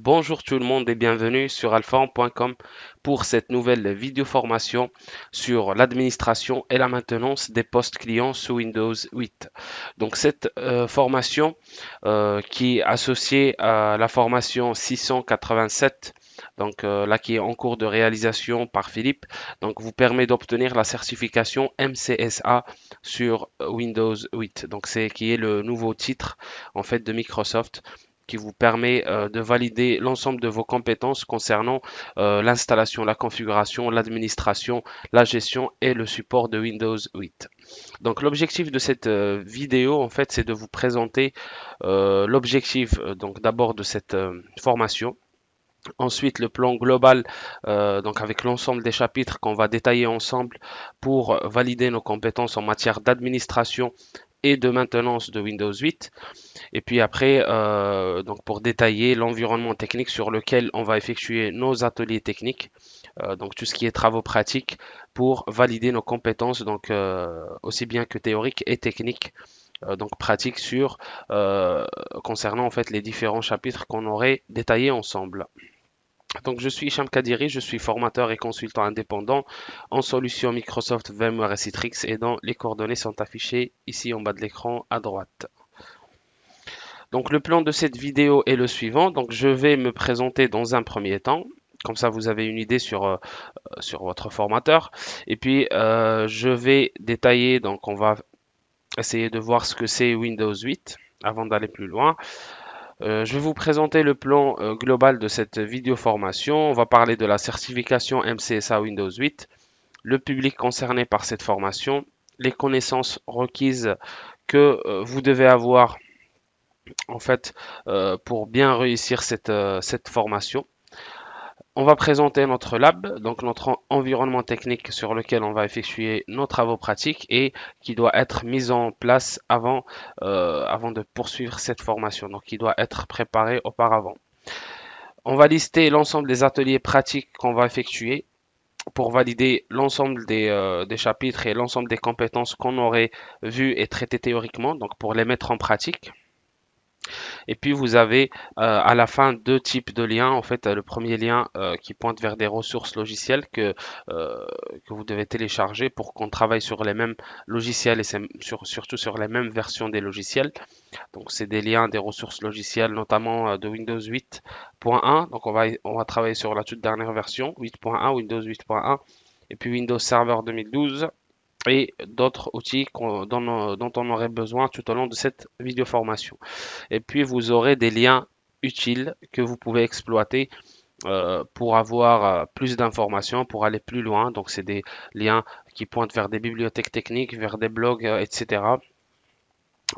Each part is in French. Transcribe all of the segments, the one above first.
Bonjour tout le monde et bienvenue sur alphaon.com pour cette nouvelle vidéo formation sur l'administration et la maintenance des postes clients sous Windows 8. Donc cette formation qui est associée à la formation 687, donc là qui est en cours de réalisation par Philippe, donc vous permet d'obtenir la certification MCSA sur Windows 8. Donc c'est qui est le nouveau titre en fait de Microsoft qui vous permet de valider l'ensemble de vos compétences concernant l'installation, la configuration, l'administration, la gestion et le support de Windows 8. Donc l'objectif de cette vidéo, en fait, c'est de vous présenter l'objectif donc d'abord de cette formation. Ensuite, le plan global, donc avec l'ensemble des chapitres qu'on va détailler ensemble pour valider nos compétences en matière d'administration et de maintenance de Windows 8. Et puis après, donc pour détailler l'environnement technique sur lequel on va effectuer nos ateliers techniques, donc tout ce qui est travaux pratiques pour valider nos compétences, donc aussi bien que théoriques et techniques, donc pratiques sur concernant en fait les différents chapitres qu'on aurait détaillés ensemble. Donc, je suis Hicham Kadiri, je suis formateur et consultant indépendant en solutions Microsoft VMware et Citrix et dont les coordonnées sont affichées ici en bas de l'écran à droite. Donc le plan de cette vidéo est le suivant. Donc je vais me présenter dans un premier temps. Comme ça, vous avez une idée sur votre formateur. Et puis, je vais détailler. Donc, on va essayer de voir ce que c'est Windows 8 avant d'aller plus loin. Je vais vous présenter le plan global de cette vidéo formation. On va parler de la certification MCSA Windows 8, le public concerné par cette formation, les connaissances requises que vous devez avoir en fait pour bien réussir cette formation. On va présenter notre lab, donc notre environnement technique sur lequel on va effectuer nos travaux pratiques et qui doit être mis en place avant de poursuivre cette formation, donc qui doit être préparé auparavant. On va lister l'ensemble des ateliers pratiques qu'on va effectuer pour valider l'ensemble des chapitres et l'ensemble des compétences qu'on aurait vues et traitées théoriquement, donc pour les mettre en pratique. Et puis vous avez à la fin deux types de liens. En fait, le premier lien qui pointe vers des ressources logicielles que vous devez télécharger pour qu'on travaille sur les mêmes logiciels et surtout sur les mêmes versions des logiciels. Donc c'est des liens des ressources logicielles, notamment de Windows 8.1. Donc on va travailler sur la toute dernière version, 8.1, Windows 8.1, et puis Windows Server 2012 et d'autres outils dont on aurait besoin tout au long de cette vidéo formation. Et puis vous aurez des liens utiles que vous pouvez exploiter pour avoir plus d'informations, pour aller plus loin. Donc c'est des liens qui pointent vers des bibliothèques techniques, vers des blogs, etc.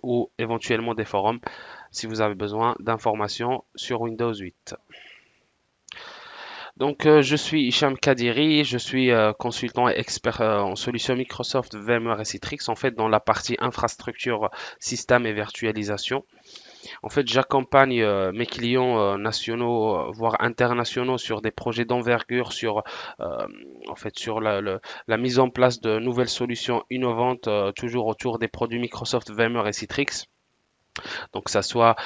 ou éventuellement des forums si vous avez besoin d'informations sur Windows 8. Donc, je suis Hicham Kadiri, je suis consultant et expert en solutions Microsoft VMware et Citrix, en fait, dans la partie infrastructure, système et virtualisation. En fait, j'accompagne mes clients nationaux, voire internationaux, sur des projets d'envergure, en fait, sur la mise en place de nouvelles solutions innovantes, toujours autour des produits Microsoft VMware et Citrix. Donc, ça soit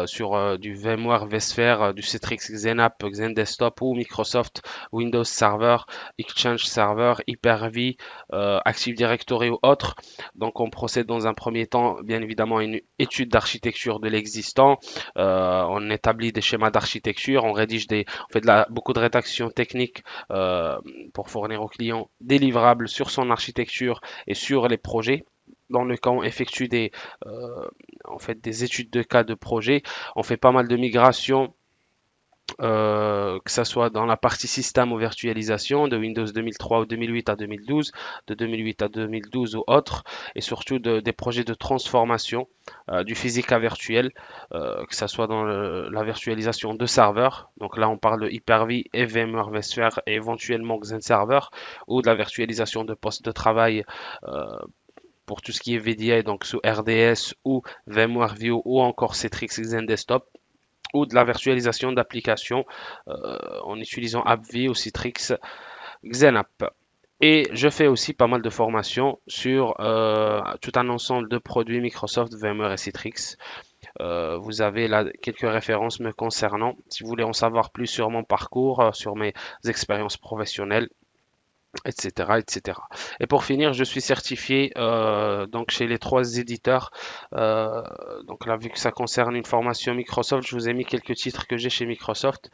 sur du VMware, vSphere, du Citrix XenApp, XenDesktop ou Microsoft Windows Server, Exchange Server, Hyper-V, Active Directory ou autres. Donc, on procède dans un premier temps, bien évidemment, à une étude d'architecture de l'existant. On établit des schémas d'architecture, on fait beaucoup de rédaction technique pour fournir aux clients des livrables sur son architecture et sur les projets. Dans le cas, on effectue en fait, des études de cas de projet. On fait pas mal de migrations, que ce soit dans la partie système ou virtualisation, de Windows 2003 ou 2008 à 2012, de 2008 à 2012 ou autres, et surtout des projets de transformation du physique à virtuel, que ce soit dans la virtualisation de serveurs. Donc là, on parle de Hyper-V et VMware vSphere et éventuellement XenServer, ou de la virtualisation de postes de travail pour tout ce qui est VDI, donc sous RDS ou VMware View ou encore Citrix XenDesktop, ou de la virtualisation d'applications en utilisant AppV ou Citrix XenApp. Et je fais aussi pas mal de formations sur tout un ensemble de produits Microsoft, VMware et Citrix. Vous avez là quelques références me concernant. Si vous voulez en savoir plus sur mon parcours, sur mes expériences professionnelles, etc., etc. Et pour finir, je suis certifié donc chez les trois éditeurs. Euh, donc là, vu que ça concerne une formation Microsoft, je vous ai mis quelques titres que j'ai chez Microsoft.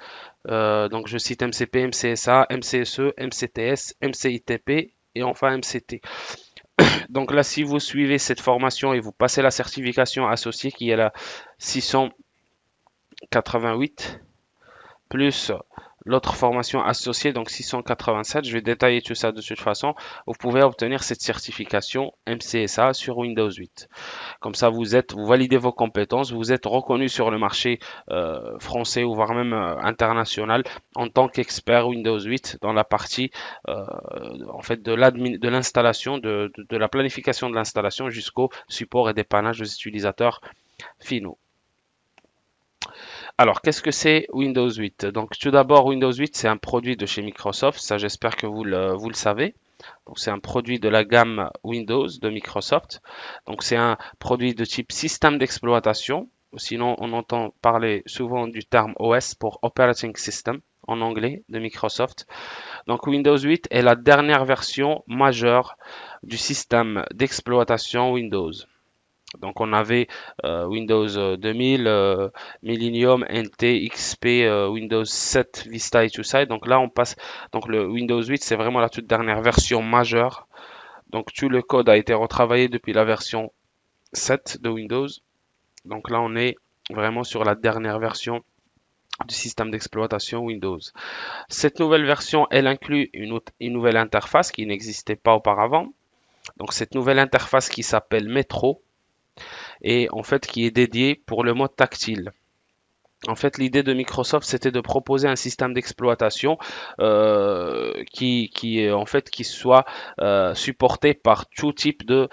Donc je cite MCP, MCSA, MCSE, MCTS, MCITP et enfin MCT. Donc là, si vous suivez cette formation et vous passez la certification associée qui est la 688, plus l'autre formation associée, donc 687, je vais détailler tout ça de toute façon, vous pouvez obtenir cette certification MCSA sur Windows 8. Comme ça, vous validez vos compétences, vous êtes reconnu sur le marché français ou voire même international en tant qu'expert Windows 8 dans la partie en fait de l'installation, de la planification de l'installation jusqu'au support et dépannage des utilisateurs finaux. Alors, qu'est-ce que c'est Windows 8? Donc, tout d'abord, Windows 8, c'est un produit de chez Microsoft. Ça, j'espère que vous le savez. Donc, c'est un produit de la gamme Windows de Microsoft. Donc, c'est un produit de type système d'exploitation. Sinon, on entend parler souvent du terme OS pour Operating System en anglais de Microsoft. Donc, Windows 8 est la dernière version majeure du système d'exploitation Windows. Donc on avait Windows 2000, Millennium, NT, XP, Windows 7, Vista et tout ça. Et donc là on passe, donc le Windows 8 c'est vraiment la toute dernière version majeure. Donc tout le code a été retravaillé depuis la version 7 de Windows. Donc là on est vraiment sur la dernière version du système d'exploitation Windows. Cette nouvelle version, elle inclut une nouvelle interface qui n'existait pas auparavant. Donc cette nouvelle interface qui s'appelle Metro et en fait qui est dédié pour le mode tactile. En fait, l'idée de Microsoft, c'était de proposer un système d'exploitation qui soit supporté par tout type de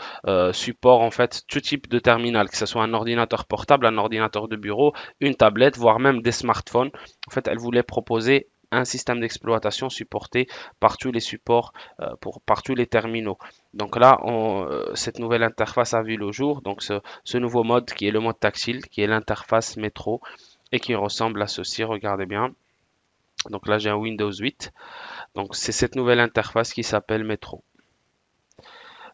support, en fait, tout type de terminal, que ce soit un ordinateur portable, un ordinateur de bureau, une tablette, voire même des smartphones. En fait, elle voulait proposer un système d'exploitation supporté par tous les supports, par tous les terminaux. Donc là, cette nouvelle interface a vu le jour. Donc ce nouveau mode qui est le mode tactile, qui est l'interface métro et qui ressemble à ceci, regardez bien. Donc là, j'ai un Windows 8. Donc c'est cette nouvelle interface qui s'appelle Metro.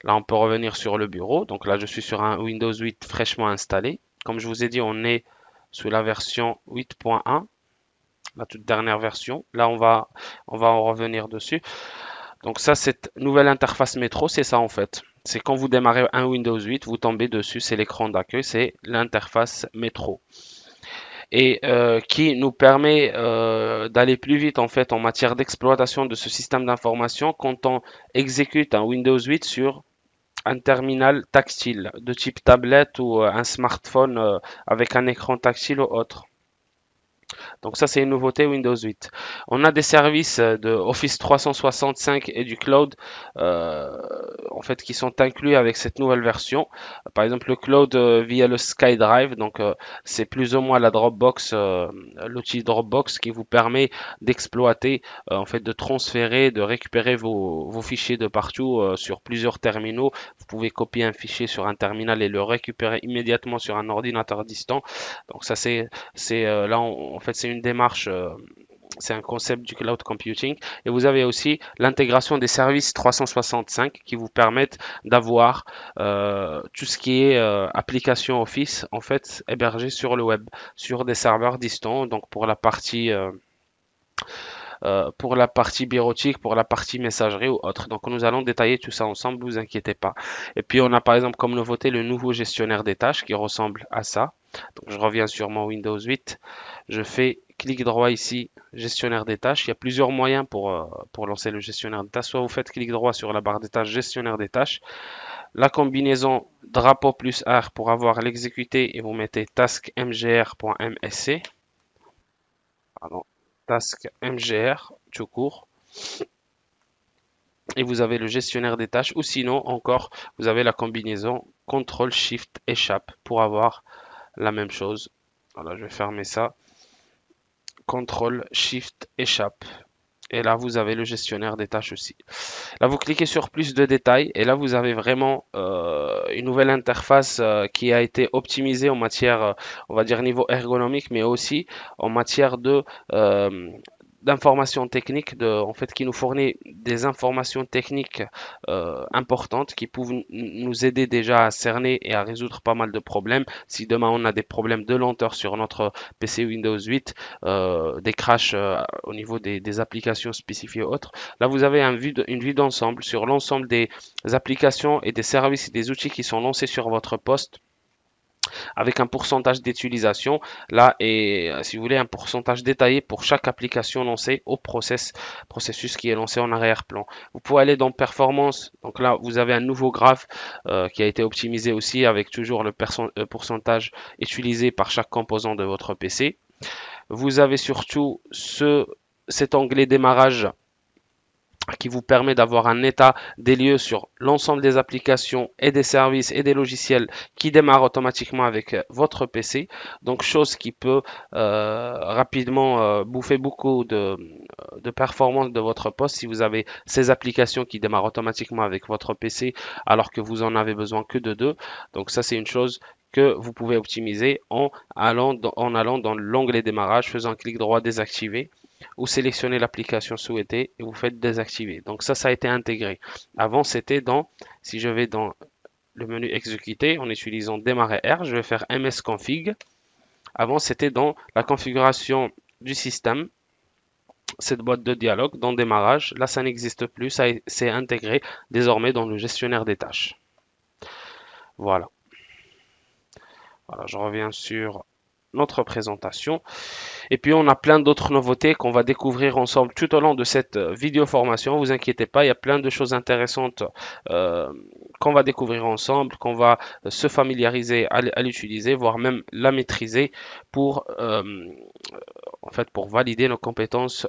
Là, on peut revenir sur le bureau. Donc là, je suis sur un Windows 8 fraîchement installé. Comme je vous ai dit, on est sous la version 8.1, la toute dernière version. Là, on va en revenir dessus. Donc ça, cette nouvelle interface Metro, c'est ça en fait. C'est quand vous démarrez un Windows 8, vous tombez dessus, c'est l'écran d'accueil, c'est l'interface Metro. Et qui nous permet d'aller plus vite en fait en matière d'exploitation de ce système d'information quand on exécute un Windows 8 sur un terminal tactile de type tablette ou un smartphone avec un écran tactile ou autre. Donc ça, c'est une nouveauté Windows 8. On a des services de Office 365 et du cloud en fait qui sont inclus avec cette nouvelle version. Par exemple, le cloud via le SkyDrive, donc c'est plus ou moins la Dropbox, l'outil Dropbox qui vous permet d'exploiter, en fait, de transférer, de récupérer vos fichiers de partout sur plusieurs terminaux. Vous pouvez copier un fichier sur un terminal et le récupérer immédiatement sur un ordinateur distant. Donc ça c'est là en fait c'est une démarche c'est un concept du cloud computing et vous avez aussi l'intégration des services 365 qui vous permettent d'avoir tout ce qui est application Office en fait hébergé sur le web sur des serveurs distants donc pour la partie bureautique, pour la partie messagerie ou autre. Donc nous allons détailler tout ça ensemble, vous inquiétez pas. Et puis on a par exemple comme nouveauté le nouveau gestionnaire des tâches qui ressemble à ça. Donc je reviens sur mon Windows 8, je fais clic droit ici, gestionnaire des tâches. Il y a plusieurs moyens pour lancer le gestionnaire des tâches. Soit vous faites clic droit sur la barre des tâches, gestionnaire des tâches. La combinaison drapeau plus R pour avoir l'exécuté et vous mettez task mgr.msc. Pardon, task mgr tout court. Et vous avez le gestionnaire des tâches ou sinon encore vous avez la combinaison CTRL SHIFT échappe pour avoir la même chose. Voilà, je vais fermer ça. CTRL SHIFT échappe. Et là, vous avez le gestionnaire des tâches aussi. Là, vous cliquez sur plus de détails et là, vous avez vraiment une nouvelle interface qui a été optimisée en matière, on va dire, niveau ergonomique, mais aussi en matière de d'informations techniques, en fait, qui nous fournit des informations techniques importantes qui peuvent nous aider déjà à cerner et à résoudre pas mal de problèmes. Si demain on a des problèmes de lenteur sur notre PC Windows 8, des crashs au niveau des applications spécifiées autres, là vous avez une vue d'ensemble sur l'ensemble des applications et des services et des outils qui sont lancés sur votre poste avec un pourcentage d'utilisation là et si vous voulez un pourcentage détaillé pour chaque application lancée au processus qui est lancé en arrière-plan. Vous pouvez aller dans performance, donc là vous avez un nouveau graphe qui a été optimisé aussi avec toujours le pourcentage utilisé par chaque composant de votre PC. Vous avez surtout cet onglet démarrage qui vous permet d'avoir un état des lieux sur l'ensemble des applications et des services et des logiciels qui démarrent automatiquement avec votre PC. Donc chose qui peut rapidement bouffer beaucoup de performance de votre poste si vous avez ces applications qui démarrent automatiquement avec votre PC alors que vous en avez besoin que de deux. Donc ça c'est une chose que vous pouvez optimiser en allant dans l'onglet démarrage, faisant un clic droit désactiver ou sélectionnez l'application souhaitée et vous faites désactiver. Donc ça a été intégré. Avant, c'était si je vais dans le menu exécuter en utilisant démarrer R, je vais faire msconfig. Avant, c'était dans la configuration du système, cette boîte de dialogue dans démarrage. Là, ça n'existe plus, c'est intégré désormais dans le gestionnaire des tâches. Voilà. Voilà, je reviens sur notre présentation. Et puis on a plein d'autres nouveautés qu'on va découvrir ensemble tout au long de cette vidéo formation. Vous inquiétez pas, il y a plein de choses intéressantes qu'on va découvrir ensemble, qu'on va se familiariser à l'utiliser, voire même la maîtriser pour en fait pour valider nos compétences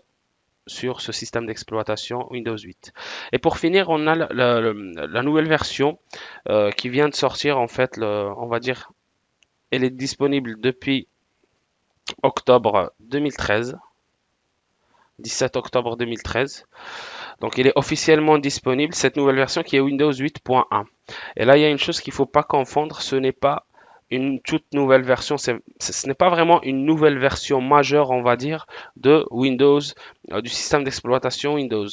sur ce système d'exploitation Windows 8. Et pour finir, on a la nouvelle version qui vient de sortir en fait, on va dire, elle est disponible depuis octobre 2013, 17 octobre 2013. Donc, il est officiellement disponible, cette nouvelle version qui est Windows 8.1. Et là, il y a une chose qu'il ne faut pas confondre, ce n'est pas une toute nouvelle version, ce n'est pas vraiment une nouvelle version majeure, on va dire, de Windows, du système d'exploitation Windows.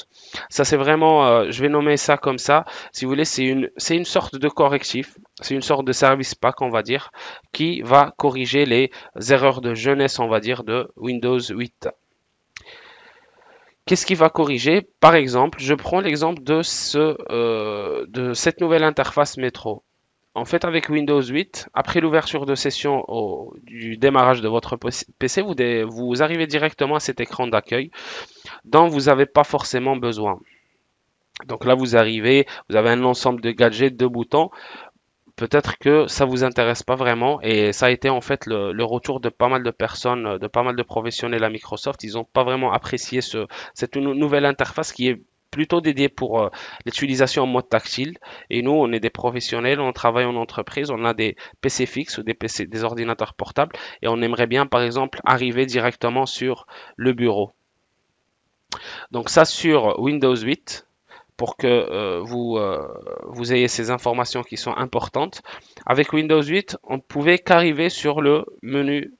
Ça, c'est vraiment, je vais nommer ça comme ça. Si vous voulez, c'est une sorte de correctif, c'est une sorte de service pack, on va dire, qui va corriger les erreurs de jeunesse, on va dire, de Windows 8. Qu'est-ce qui va corriger? Par exemple, je prends l'exemple de cette nouvelle interface métro. En fait, avec Windows 8, après l'ouverture de session du démarrage de votre PC, vous arrivez directement à cet écran d'accueil dont vous n'avez pas forcément besoin. Donc là, vous avez un ensemble de gadgets, de boutons. Peut-être que ça vous intéresse pas vraiment et ça a été en fait le retour de pas mal de personnes, de pas mal de professionnels à Microsoft. Ils n'ont pas vraiment apprécié cette nouvelle interface qui est plutôt dédiée pour l'utilisation en mode tactile. Et nous, on est des professionnels, on travaille en entreprise, on a des PC fixes ou des ordinateurs portables et on aimerait bien, par exemple, arriver directement sur le bureau. Donc ça sur Windows 8 pour que vous ayez ces informations qui sont importantes. Avec Windows 8, on ne pouvait qu'arriver sur le menu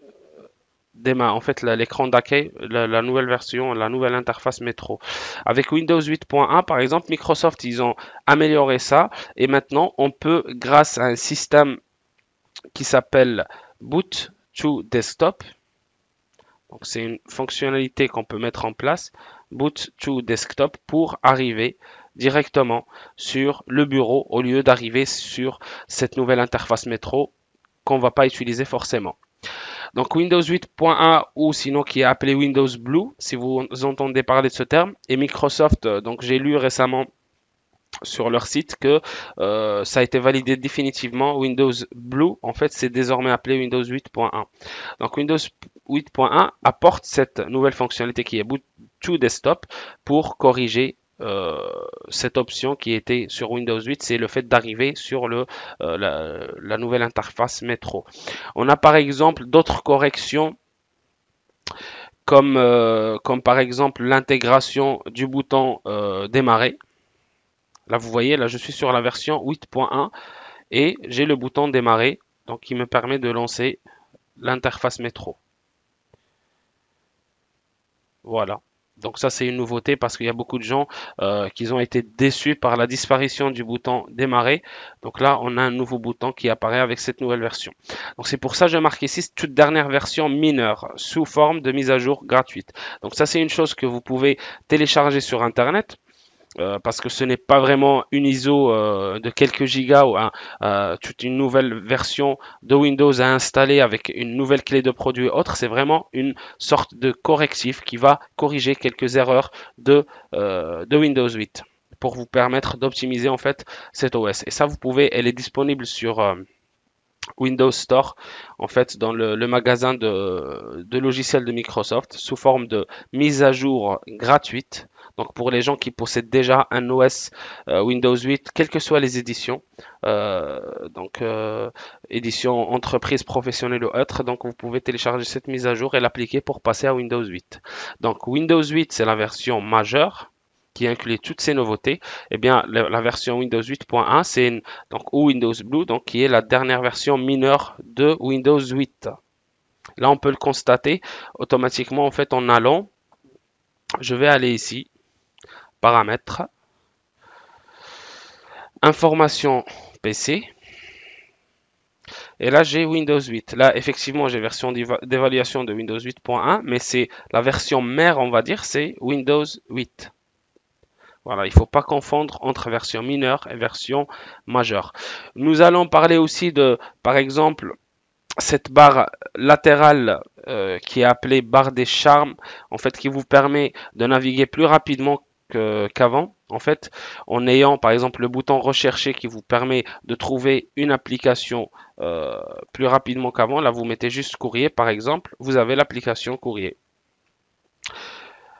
des mains, en fait l'écran d'accueil, la nouvelle version, la nouvelle interface métro. Avec Windows 8.1, par exemple, Microsoft, ils ont amélioré ça et maintenant on peut, grâce à un système qui s'appelle Boot to Desktop, donc c'est une fonctionnalité qu'on peut mettre en place, Boot to Desktop, pour arriver directement sur le bureau au lieu d'arriver sur cette nouvelle interface métro qu'on ne va pas utiliser forcément. Donc Windows 8.1 ou sinon qui est appelé Windows Blue, si vous entendez parler de ce terme, et Microsoft, donc j'ai lu récemment sur leur site que ça a été validé définitivement. Windows Blue, en fait, c'est désormais appelé Windows 8.1. Donc Windows 8.1 apporte cette nouvelle fonctionnalité qui est Boot to Desktop pour corriger cette option qui était sur Windows 8, c'est le fait d'arriver sur la nouvelle interface métro. On a par exemple d'autres corrections comme par exemple l'intégration du bouton démarrer. Là, vous voyez, là, je suis sur la version 8.1 et j'ai le bouton démarrer, donc qui me permet de lancer l'interface métro. Voilà. Donc ça, c'est une nouveauté parce qu'il y a beaucoup de gens qui ont été déçus par la disparition du bouton démarrer. Donc là, on a un nouveau bouton qui apparaît avec cette nouvelle version. Donc c'est pour ça que je marque ici toute dernière version mineure sous forme de mise à jour gratuite. Donc ça, c'est une chose que vous pouvez télécharger sur Internet. Parce que ce n'est pas vraiment une ISO de quelques gigas ou toute une nouvelle version de Windows à installer avec une nouvelle clé de produit autre. C'est vraiment une sorte de correctif qui va corriger quelques erreurs de Windows 8 pour vous permettre d'optimiser en fait cet OS. Et ça, vous pouvez, elle est disponible sur Windows Store, en fait, dans le magasin de logiciels de Microsoft, sous forme de mise à jour gratuite. Donc pour les gens qui possèdent déjà un OS Windows 8, quelles que soient les éditions, édition entreprise professionnelle ou autre, donc vous pouvez télécharger cette mise à jour et l'appliquer pour passer à Windows 8. Donc Windows 8, c'est la version majeure qui inclut toutes ces nouveautés. Eh bien, la version Windows 8.1, c'est donc ou Windows Blue, donc qui est la dernière version mineure de Windows 8. Là, on peut le constater automatiquement en fait en allant. Je vais aller ici, paramètres, information PC. Et là, j'ai Windows 8. Là, effectivement, j'ai version d'évaluation de Windows 8.1, mais c'est la version mère, on va dire, c'est Windows 8. Voilà, il ne faut pas confondre entre version mineure et version majeure. Nous allons parler aussi de, par exemple, cette barre latérale qui est appelée barre des charmes, en fait, qui vous permet de naviguer plus rapidement qu'avant. En fait, en ayant par exemple le bouton rechercher qui vous permet de trouver une application plus rapidement qu'avant. Là, vous mettez juste courrier, par exemple, vous avez l'application courrier.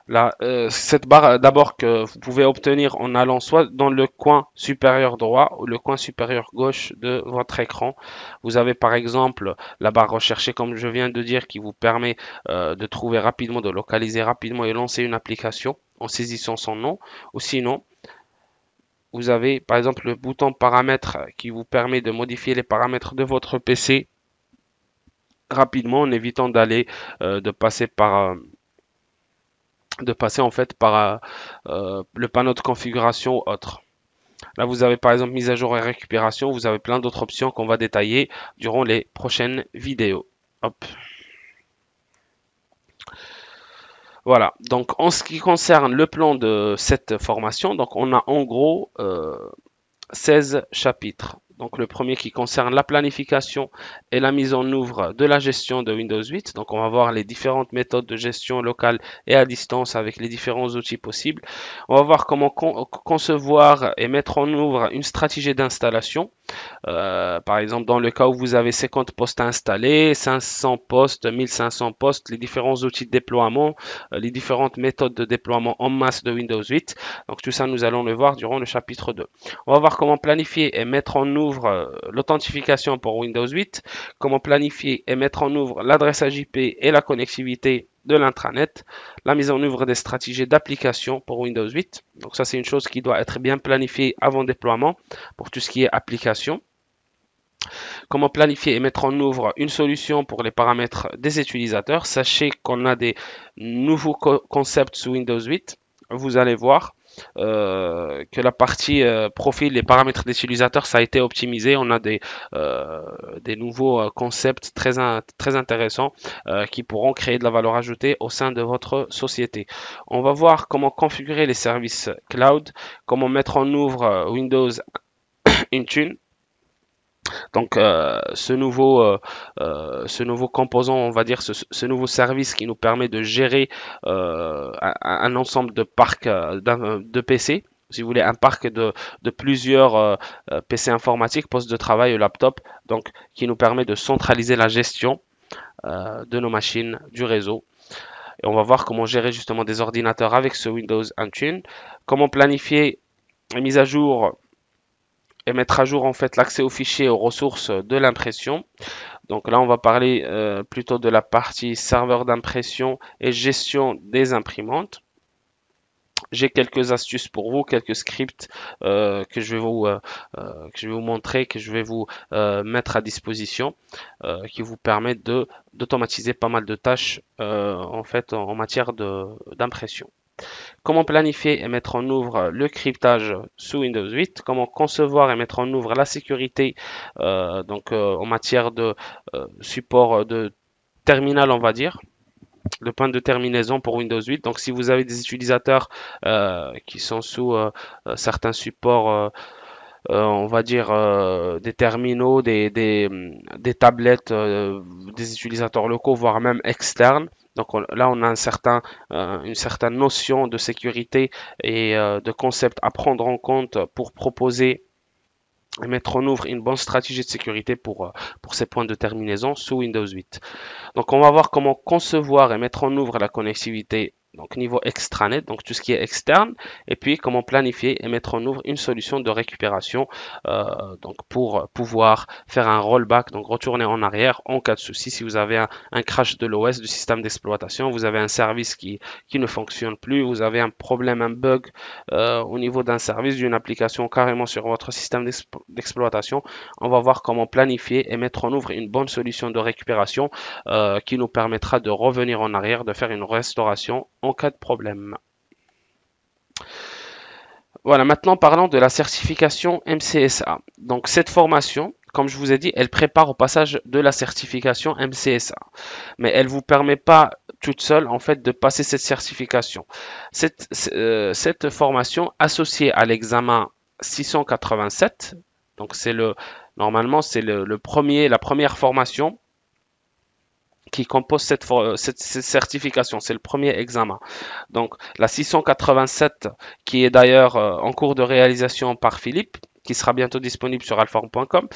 Là, cette barre d'abord que vous pouvez obtenir en allant soit dans le coin supérieur droit ou le coin supérieur gauche de votre écran. Vous avez par exemple la barre rechercher comme je viens de dire qui vous permet de trouver rapidement, de localiser rapidement et lancer une application en saisissant son nom. Ou sinon, vous avez par exemple le bouton paramètres qui vous permet de modifier les paramètres de votre PC rapidement en évitant de passer en fait par le panneau de configuration ou autre. Là, vous avez par exemple mise à jour et récupération. Vous avez plein d'autres options qu'on va détailler durant les prochaines vidéos. Hop. Voilà. Donc, en ce qui concerne le plan de cette formation, donc on a en gros 16 chapitres. Donc le premier qui concerne la planification et la mise en œuvre de la gestion de Windows 8. Donc on va voir les différentes méthodes de gestion locale et à distance avec les différents outils possibles. On va voir comment concevoir et mettre en œuvre une stratégie d'installation. Par exemple, dans le cas où vous avez 50 postes à installer, 500 postes, 1500 postes, les différents outils de déploiement, les différentes méthodes de déploiement en masse de Windows 8. Donc tout ça, nous allons le voir durant le chapitre 2. On va voir comment planifier et mettre en œuvre l'authentification pour Windows 8, comment planifier et mettre en œuvre l'adressage IP et la connectivité de l'intranet, la mise en œuvre des stratégies d'application pour Windows 8. Donc ça, c'est une chose qui doit être bien planifiée avant déploiement pour tout ce qui est application. Comment planifier et mettre en œuvre une solution pour les paramètres des utilisateurs. Sachez qu'on a des nouveaux concepts sous Windows 8. Vous allez voir que la partie profil, les paramètres des utilisateurs, ça a été optimisé. On a des nouveaux concepts très intéressants qui pourront créer de la valeur ajoutée au sein de votre société. On va voir comment configurer les services cloud, comment mettre en œuvre Windows Intune. Donc ce nouveau composant, on va dire, ce nouveau service qui nous permet de gérer un ensemble de parcs de PC, si vous voulez, un parc de plusieurs PC informatiques, postes de travail ou laptop, donc qui nous permet de centraliser la gestion de nos machines, du réseau. Et on va voir comment gérer justement des ordinateurs avec ce Windows Intune, comment planifier la mise à jour et mettre à jour en fait l'accès aux fichiers et aux ressources de l'impression. Donc là, on va parler plutôt de la partie serveur d'impression et gestion des imprimantes. J'ai quelques astuces pour vous, quelques scripts que je vais vous montrer, que je vais vous mettre à disposition, qui vous permettent d'automatiser pas mal de tâches en fait en matière d'impression. Comment planifier et mettre en œuvre le cryptage sous Windows 8, comment concevoir et mettre en œuvre la sécurité en matière de support de terminal, on va dire, le point de terminaison pour Windows 8. Donc, si vous avez des utilisateurs qui sont sous certains supports, on va dire des terminaux, des tablettes, des utilisateurs locaux, voire même externes. Donc là, on a une certaine notion de sécurité et de concept à prendre en compte pour proposer et mettre en œuvre une bonne stratégie de sécurité pour ces points de terminaison sous Windows 8. Donc, on va voir comment concevoir et mettre en œuvre la connectivité, donc niveau extranet, donc tout ce qui est externe, et puis comment planifier et mettre en œuvre une solution de récupération, donc pour pouvoir faire un rollback, donc retourner en arrière en cas de souci. Si vous avez un crash de l'OS, du système d'exploitation, vous avez un service qui ne fonctionne plus, vous avez un problème, un bug au niveau d'un service, d'une application carrément sur votre système d'exploitation, on va voir comment planifier et mettre en œuvre une bonne solution de récupération qui nous permettra de revenir en arrière, de faire une restauration en cas de problème. Voilà, maintenant parlons de la certification MCSA. Donc cette formation, comme je vous ai dit, elle prépare au passage de la certification MCSA. Mais elle ne vous permet pas toute seule en fait de passer cette certification. Cette formation associée à l'examen 687, donc normalement c'est la première formation qui compose cette certification. C'est le premier examen. Donc la 687 qui est d'ailleurs en cours de réalisation par Philippe, qui sera bientôt disponible sur alphaform.com.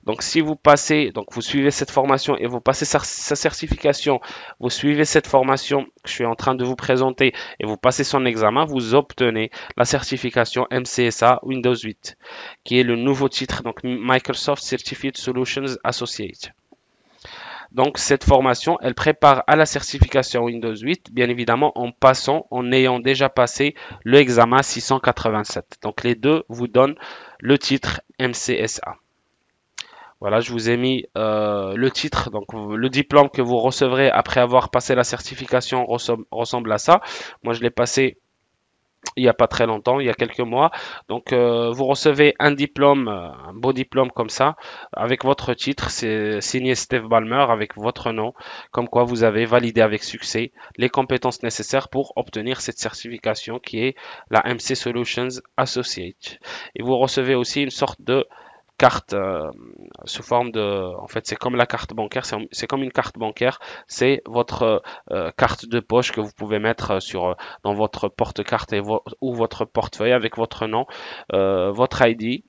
Donc si vous passez, donc vous suivez cette formation et vous passez sa certification, vous suivez cette formation que je suis en train de vous présenter et vous passez son examen, vous obtenez la certification MCSA Windows 8, qui est le nouveau titre, donc Microsoft Certified Solutions Associate. Donc cette formation, elle prépare à la certification Windows 8, bien évidemment en ayant déjà passé le examen 687. Donc les deux vous donnent le titre MCSA. Voilà, je vous ai mis le titre, donc le diplôme que vous recevrez après avoir passé la certification ressemble à ça. Moi, je l'ai passé il n'y a pas très longtemps, il y a quelques mois. Donc, vous recevez un diplôme, un beau diplôme comme ça, avec votre titre, c'est signé Steve Ballmer avec votre nom, comme quoi vous avez validé avec succès les compétences nécessaires pour obtenir cette certification qui est la MC Solutions Associate. Et vous recevez aussi une sorte de carte sous forme en fait c'est comme la carte bancaire, c'est comme une carte bancaire, c'est votre carte de poche que vous pouvez mettre dans votre porte-carte ou votre portefeuille avec votre nom, votre ID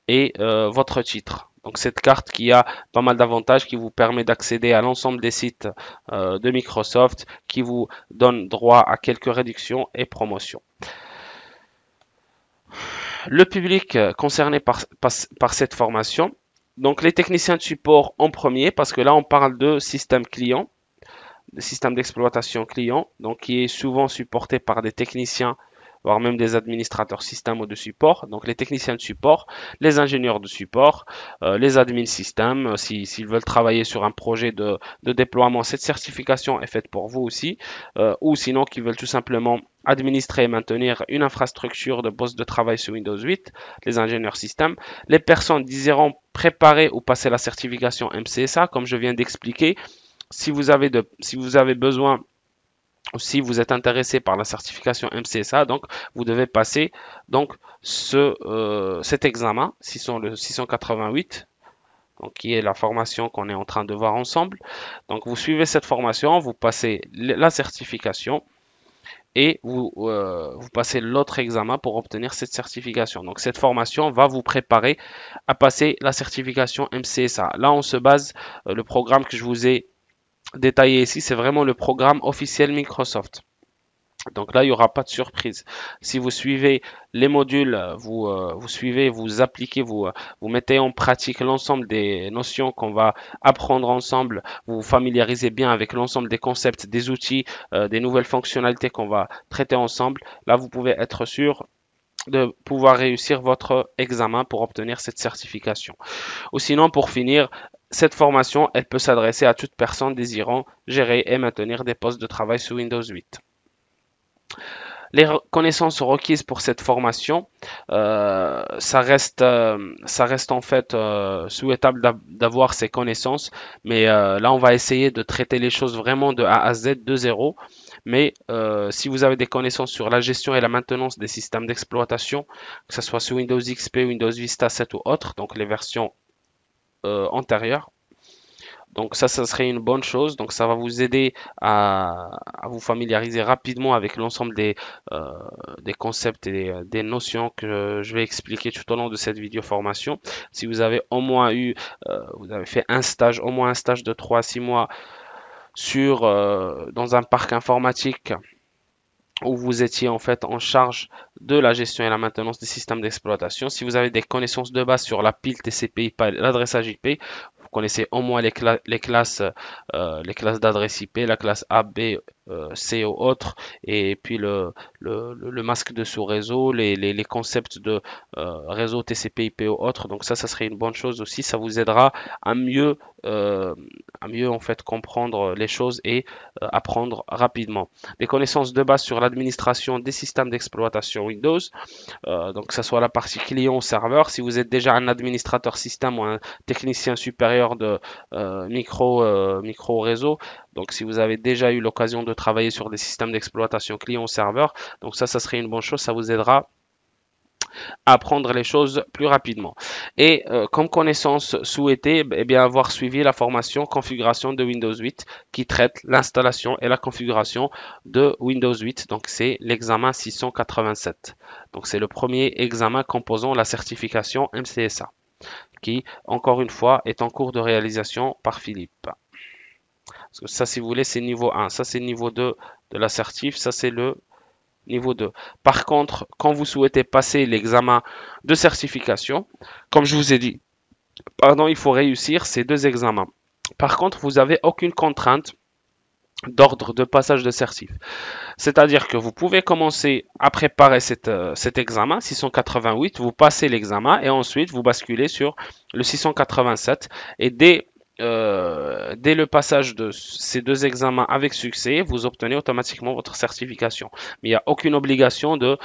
et votre titre. Donc cette carte qui a pas mal d'avantages, qui vous permet d'accéder à l'ensemble des sites de Microsoft, qui vous donne droit à quelques réductions et promotions. Le public concerné par cette formation, donc les techniciens de support en premier, parce que là on parle de système client, de système d'exploitation client, donc qui est souvent supporté par des techniciens, voire même des administrateurs système ou de support. Donc les techniciens de support, les ingénieurs de support, les admins système, s'ils veulent travailler sur un projet de déploiement, cette certification est faite pour vous aussi, ou sinon qu'ils veulent tout simplement administrer et maintenir une infrastructure de poste de travail sur Windows 8, les ingénieurs système, les personnes désirant préparer ou passer la certification MCSA, comme je viens d'expliquer. Si vous avez besoin ou si vous êtes intéressé par la certification MCSA, donc vous devez passer donc cet examen, le 688, donc qui est la formation qu'on est en train de voir ensemble. Donc vous suivez cette formation, vous passez la certification et vous passez l'autre examen pour obtenir cette certification. Donc cette formation va vous préparer à passer la certification MCSA. Là on se base, le programme que je vous ai détaillé ici, c'est vraiment le programme officiel Microsoft. Donc là, il n'y aura pas de surprise. Si vous suivez les modules, vous suivez, vous appliquez, vous mettez en pratique l'ensemble des notions qu'on va apprendre ensemble, vous vous familiarisez bien avec l'ensemble des concepts, des outils, des nouvelles fonctionnalités qu'on va traiter ensemble, là, vous pouvez être sûr de pouvoir réussir votre examen pour obtenir cette certification. Ou sinon, pour finir, cette formation, elle peut s'adresser à toute personne désirant gérer et maintenir des postes de travail sous Windows 8. Les connaissances requises pour cette formation, ça reste en fait souhaitable d'avoir ces connaissances, mais là on va essayer de traiter les choses vraiment de A à Z, de zéro. Mais si vous avez des connaissances sur la gestion et la maintenance des systèmes d'exploitation, que ce soit sous Windows XP, Windows Vista 7 ou autres, donc les versions antérieures, donc ça serait une bonne chose. Donc ça va vous aider à vous familiariser rapidement avec l'ensemble euh, des concepts et des notions que je vais expliquer tout au long de cette vidéo formation. Si vous avez au moins vous avez fait un stage, au moins un stage de 3 à 6 mois dans un parc informatique où vous étiez en fait en charge de la gestion et la maintenance des systèmes d'exploitation. Si vous avez des connaissances de base sur la pile TCP/IP, l'adressage IP, vous connaissez au moins les classes d'adresse IP, la classe A, B, C ou autres, et puis le masque de sous-réseau, les concepts de réseau TCP/IP ou autres. Donc ça serait une bonne chose aussi. Ça vous aidera à mieux, euh, à mieux en fait comprendre les choses et apprendre rapidement. Des connaissances de base sur l'administration des systèmes d'exploitation Windows, donc que ce soit la partie client ou serveur. Si vous êtes déjà un administrateur système ou un technicien supérieur de micro réseau, donc si vous avez déjà eu l'occasion de travailler sur des systèmes d'exploitation client ou serveur, donc ça serait une bonne chose, ça vous aidera à apprendre les choses plus rapidement. Et comme connaissance souhaitée, eh bien avoir suivi la formation configuration de Windows 8 qui traite l'installation et la configuration de Windows 8. Donc c'est l'examen 687. Donc c'est le premier examen composant la certification MCSA qui, encore une fois, est en cours de réalisation par Philippe. Parce que ça, si vous voulez, c'est niveau 1. Ça, c'est niveau 2 de l'assertif. Ça, c'est le niveau 2. Par contre, quand vous souhaitez passer l'examen de certification, comme je vous ai dit, pardon, il faut réussir ces deux examens. Par contre, vous n'avez aucune contrainte d'ordre de passage de certif. C'est-à-dire que vous pouvez commencer à préparer cet examen 688, vous passez l'examen et ensuite vous basculez sur le 687 et dès le passage de ces deux examens avec succès, vous obtenez automatiquement votre certification. Mais il n'y a aucune obligation de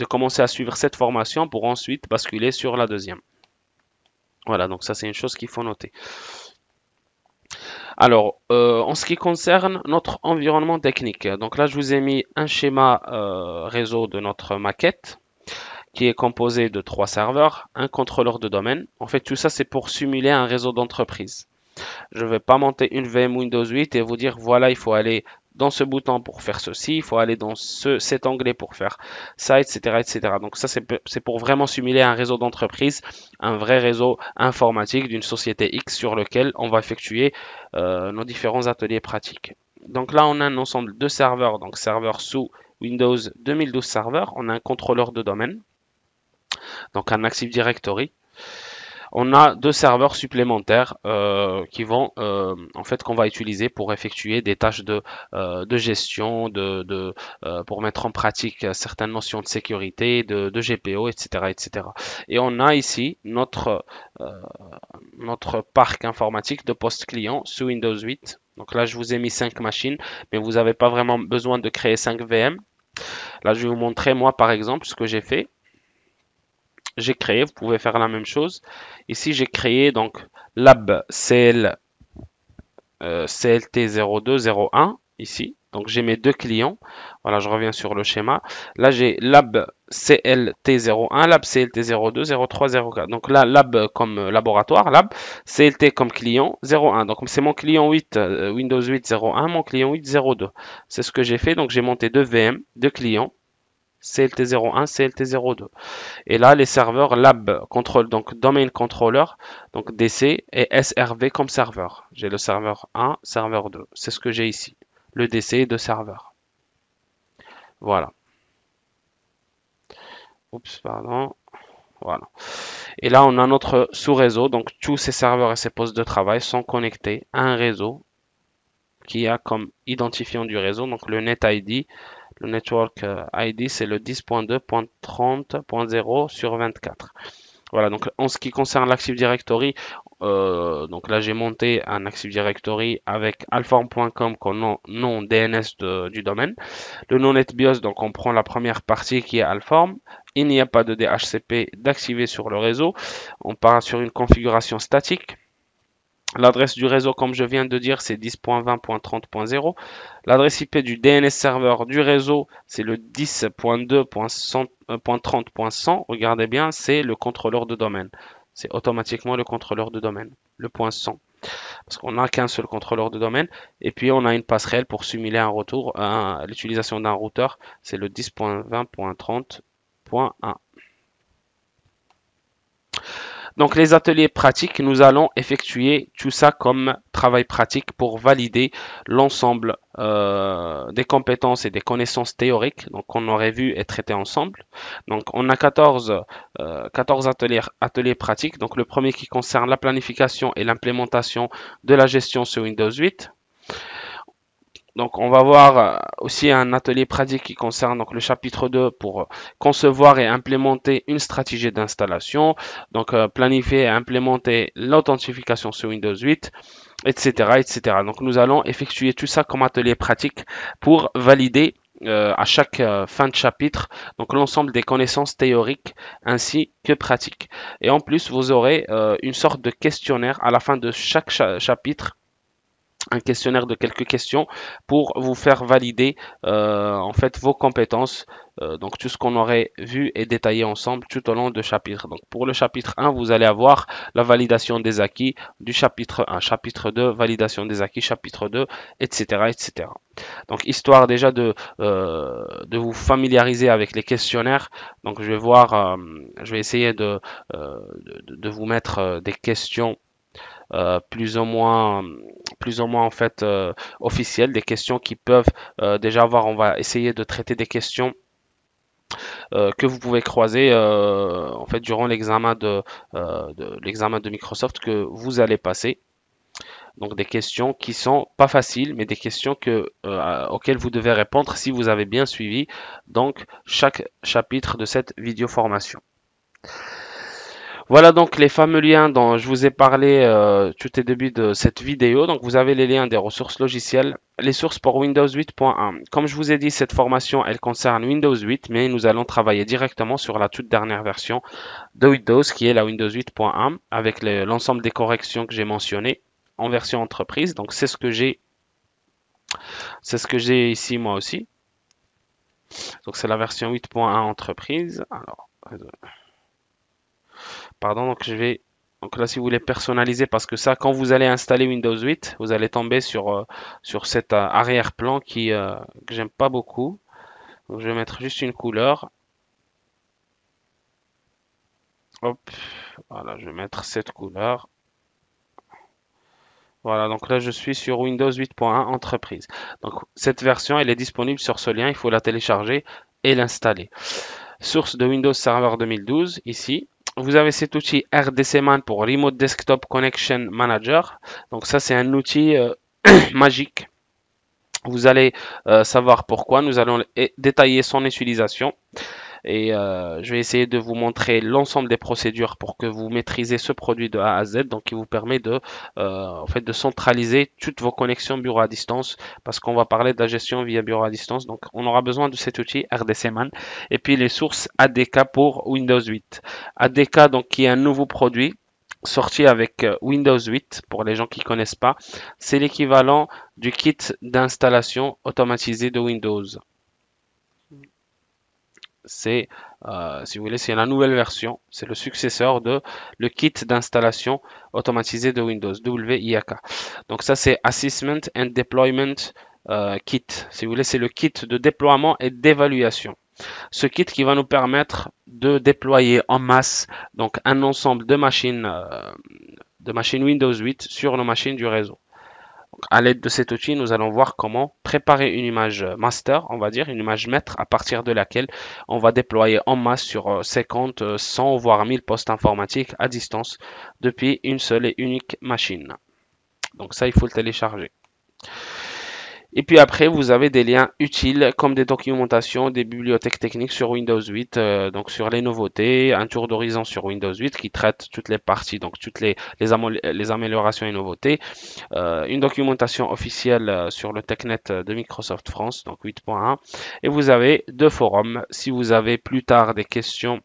commencer à suivre cette formation pour ensuite basculer sur la deuxième. Voilà, donc ça c'est une chose qu'il faut noter. Alors, en ce qui concerne notre environnement technique, donc là je vous ai mis un schéma réseau de notre maquette qui est composé de 3 serveurs, un contrôleur de domaine. En fait, tout ça c'est pour simuler un réseau d'entreprise. Je ne vais pas monter une VM Windows 8 et vous dire voilà, il faut aller dans ce bouton pour faire ceci, il faut aller dans cet onglet pour faire ça, etc., etc. Donc ça, c'est pour vraiment simuler un réseau d'entreprise, un vrai réseau informatique d'une société X sur lequel on va effectuer nos différents ateliers pratiques. Donc là, on a un ensemble de serveurs, donc serveurs sous Windows 2012 Server, on a un contrôleur de domaine, donc un Active Directory. On a deux serveurs supplémentaires qui vont en fait qu'on va utiliser pour effectuer des tâches de gestion, pour mettre en pratique certaines notions de sécurité, de GPO, etc., etc. Et on a ici notre parc informatique de poste client sous Windows 8. Donc là, je vous ai mis 5 machines, mais vous n'avez pas vraiment besoin de créer 5 VM. Là, je vais vous montrer moi par exemple ce que j'ai fait. J'ai créé, vous pouvez faire la même chose. Ici, j'ai créé donc lab CLT0201 ici. Donc j'ai mes deux clients. Voilà, je reviens sur le schéma. Là, j'ai lab CLT01, lab CLT02, 03, 04. Donc là, lab comme laboratoire, lab, CLT comme client, 01. Donc c'est mon client 8, Windows 8 01, mon client 8 02. C'est ce que j'ai fait. Donc j'ai monté deux VM, deux clients. CLT01, CLT02. Et là, les serveurs lab contrôle, donc domain controller, donc DC et SRV comme serveur. J'ai le serveur 1, serveur 2. C'est ce que j'ai ici. Le DC et deux serveurs. Voilà. Oups, pardon. Voilà. Et là, on a notre sous-réseau. Donc, tous ces serveurs et ces postes de travail sont connectés à un réseau qui a comme identifiant du réseau, donc le Net ID. Le Network ID, c'est le 10.2.30.0 sur 24. Voilà, donc en ce qui concerne l'Active Directory, donc là j'ai monté un Active Directory avec alform.com comme nom DNS du domaine. Le nom NetBIOS, donc on prend la première partie qui est Alform. Il n'y a pas de DHCP d'activer sur le réseau. On part sur une configuration statique. L'adresse du réseau, comme je viens de dire, c'est 10.20.30.0. L'adresse IP du DNS serveur du réseau, c'est le 10.2.30.100. Regardez bien, c'est le contrôleur de domaine. C'est automatiquement le contrôleur de domaine, le point 100. Parce qu'on n'a qu'un seul contrôleur de domaine. Et puis, on a une passerelle pour simuler un retour à l'utilisation d'un routeur. C'est le 10.20.30.1. Donc les ateliers pratiques, nous allons effectuer tout ça comme travail pratique pour valider l'ensemble des compétences et des connaissances théoriques donc qu'on aurait vu et traité ensemble. Donc on a 14 ateliers pratiques. Donc le premier qui concerne la planification et l'implémentation de la gestion sur Windows 8. Donc, on va voir aussi un atelier pratique qui concerne donc le chapitre 2 pour concevoir et implémenter une stratégie d'installation. Donc, planifier et implémenter l'authentification sur Windows 8, etc., etc. Donc, nous allons effectuer tout ça comme atelier pratique pour valider à chaque fin de chapitre donc l'ensemble des connaissances théoriques ainsi que pratiques. Et en plus, vous aurez une sorte de questionnaire à la fin de chaque chapitre, un questionnaire de quelques questions pour vous faire valider en fait vos compétences, donc tout ce qu'on aurait vu et détaillé ensemble tout au long de chapitre. Donc pour le chapitre 1, vous allez avoir la validation des acquis du chapitre 1, chapitre 2, validation des acquis, chapitre 2, etc. etc. Donc histoire déjà de vous familiariser avec les questionnaires, donc je vais voir, je vais essayer de vous mettre des questions plus ou moins en fait officielles, des questions qui peuvent déjà avoir. On va essayer de traiter des questions que vous pouvez croiser en fait durant l'examen de Microsoft que vous allez passer. Donc des questions qui sont pas faciles, mais des questions auxquelles vous devez répondre si vous avez bien suivi donc chaque chapitre de cette vidéo formation. Voilà donc les fameux liens dont je vous ai parlé tout au début de cette vidéo. Donc vous avez les liens des ressources logicielles, les sources pour Windows 8.1. Comme je vous ai dit, cette formation elle concerne Windows 8, mais nous allons travailler directement sur la toute dernière version de Windows qui est la Windows 8.1 avec l'ensemble des corrections que j'ai mentionnées en version entreprise. Donc c'est ce que j'ai ici moi aussi. Donc c'est la version 8.1 entreprise. Alors, pardon, donc là si vous voulez personnaliser, parce que ça, quand vous allez installer Windows 8, vous allez tomber sur cet arrière-plan que j'aime pas beaucoup. Donc je vais mettre juste une couleur. Hop, voilà, je vais mettre cette couleur. Voilà, donc là je suis sur Windows 8.1 entreprise. Donc cette version, elle est disponible sur ce lien, il faut la télécharger et l'installer. Source de Windows Server 2012, ici. Vous avez cet outil RDCman pour Remote Desktop Connection Manager. Donc ça, c'est un outil magique. Vous allez savoir pourquoi. Nous allons détailler son utilisation. Et je vais essayer de vous montrer l'ensemble des procédures pour que vous maîtrisez ce produit de A à Z, donc qui vous permet en fait, de centraliser toutes vos connexions bureau à distance, parce qu'on va parler de la gestion via bureau à distance. Donc on aura besoin de cet outil RDCman et puis les sources ADK pour Windows 8. ADK donc qui est un nouveau produit sorti avec Windows 8 pour les gens qui ne connaissent pas. C'est l'équivalent du kit d'installation automatisé de Windows. C'est, si vous voulez, c'est la nouvelle version. C'est le successeur de le kit d'installation automatisé de Windows, WIAK. Donc ça, c'est Assessment and Deployment Kit. Si vous voulez, c'est le kit de déploiement et d'évaluation. Ce kit qui va nous permettre de déployer en masse donc un ensemble de machines Windows 8 sur nos machines du réseau. À l'aide de cet outil, nous allons voir comment préparer une image master, on va dire, une image maître, à partir de laquelle on va déployer en masse sur 50, 100, voire 1000 postes informatiques à distance depuis une seule et unique machine. Donc ça, il faut le télécharger. Et puis après, vous avez des liens utiles comme des documentations, des bibliothèques techniques sur Windows 8, donc sur les nouveautés, un tour d'horizon sur Windows 8 qui traite toutes les parties, donc toutes les améliorations et nouveautés, une documentation officielle sur le TechNet de Microsoft France, donc 8.1, et vous avez deux forums. Si vous avez plus tard des questions,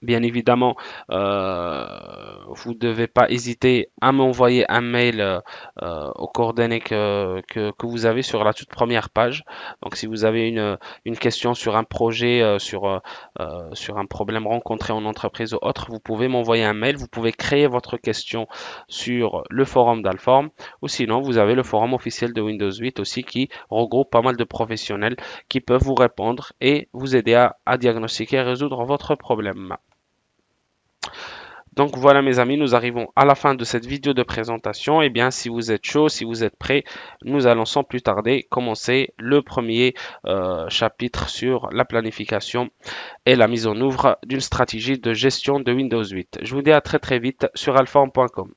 bien évidemment, vous ne devez pas hésiter à m'envoyer un mail aux coordonnées que vous avez sur la toute première page. Donc, si vous avez une question sur un projet, sur un problème rencontré en entreprise ou autre, vous pouvez m'envoyer un mail. Vous pouvez créer votre question sur le forum d'Alform, ou sinon, vous avez le forum officiel de Windows 8 aussi qui regroupe pas mal de professionnels qui peuvent vous répondre et vous aider à diagnostiquer et résoudre votre problème. Donc voilà mes amis, nous arrivons à la fin de cette vidéo de présentation. Et bien si vous êtes chaud, si vous êtes prêts, nous allons sans plus tarder commencer le premier chapitre sur la planification et la mise en œuvre d'une stratégie de gestion de Windows 8. Je vous dis à très très vite sur alform.com.